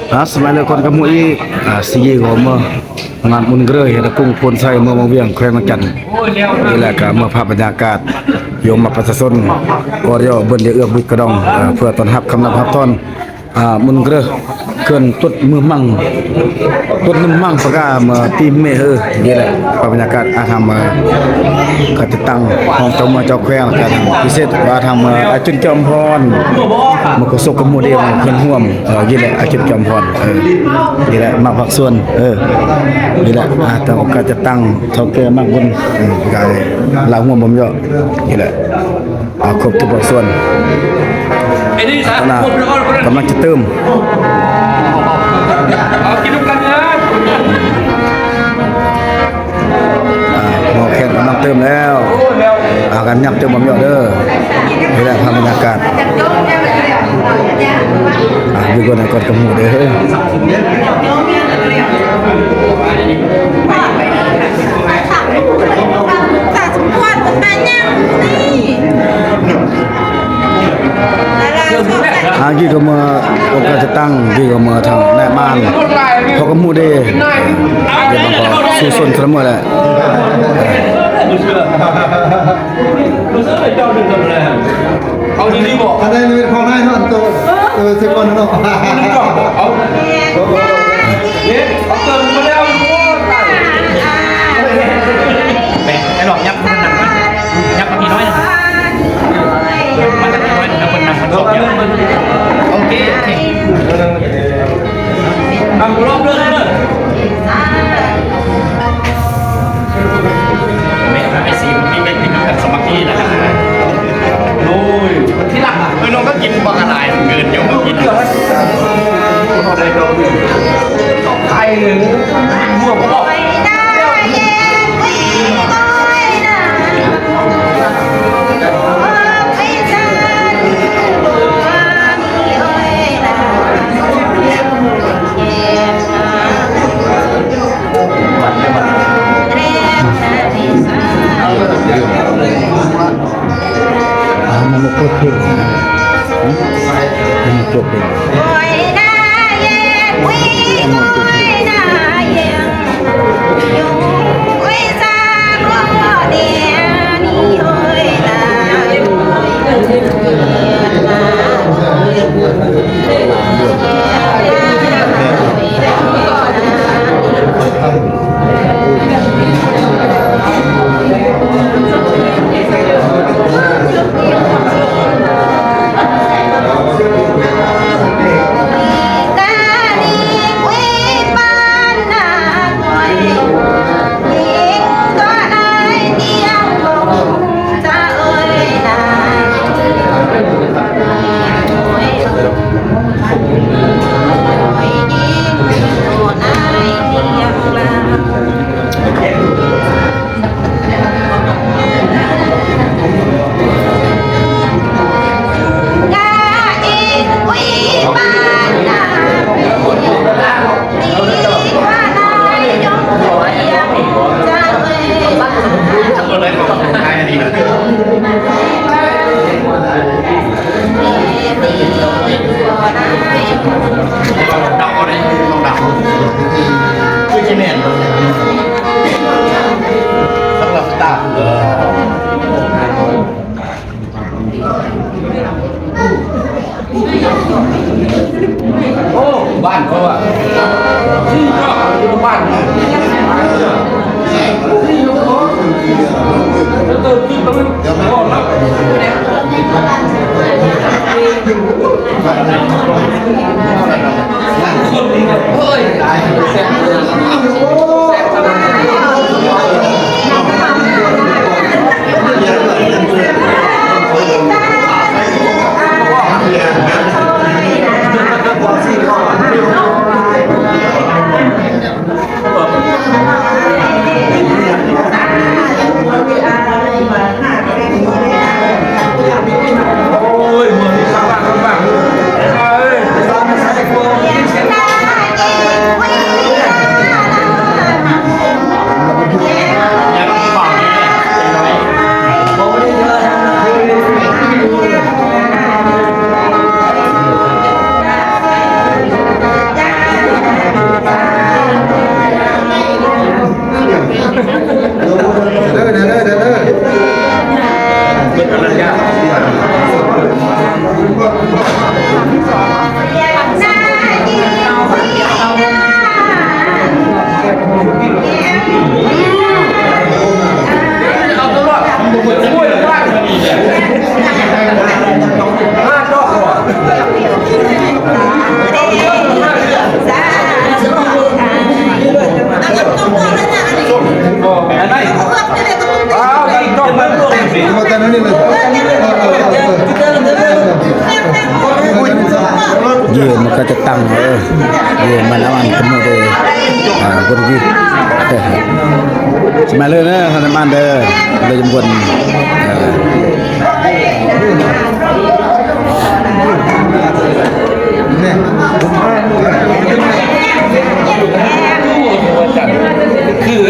semain lekon kamu sigi gomo ngan mun greu ada kung pun saya mau wiangแขวงเวียงจันทน์นี่แหละก็มาภาพบรรยากาศโยมมาประชาชนก็เรียกเบิ่นเอื้อบุกกระดองเพื่อต้อนรับคำนับรับต้อนมุนเกลือเกินตุดมือมั่งตุดมือมั่งปากกามาตีเมเฮอนี่แหละบรรยากาศอาทำกติตังของเจ้ามาเจ้าแควงกันพิเศษว่าทำอาจุนจอมพรมกสุกโมเดลเพิ่นห่วมนี่แหละอาจุนจอมพรนี่แหละมาผักส่วนนี่แหละแต่โอกาสจะตั้งเท่าแก่มากบุญกายลาห่วมบ่มเยอะนี่แหละครบทุกภาคส่วนนะกำลังจะเติมหมอแขนกำลังเติมแล้วกันยับเติมบ่มเยอะเด้อนี่แหละบรรยากาศมีคนกดกระหูเด้อกี่ก็มาโอกาสจะตั้งกี่ก็มาทางแม่บ้านเขาก็มูเดเดี๋ยวมันก็สู้ส่วนทั้งหมดแหละเอาดีๆบอกอะไรเลยของนายนั่นตัวสิบคนนั่นเนาะเอาเนี่ยเอาเติมมาแล้วแบ่งไอ้หลอกยับมันหนักมั้ยยับมันมีน้อยนะมันจะน้อยนะคนหนักมันตกเยอะโอเคทำรอบเรื่องเลยไอ้ซีมันไม่เป็นสมัครที่นะครับโอ้ยที่หลังน้องก็กินบางอะไรเกินเดี๋ยวก็กินใครหรือหัวก็บอกมันโคตรเท่มันโคตรเท่บ้านเขาอะที่ก็บ้านที่อยู่เขาแล้วตัวที่มันก็รับคนนี้เฮ้ยแซ่บแซ่บขนาดนี้โอ้ยมือที่ข้างบ้าน dia malawan temu de pergi semalam na teman de le jemputคือ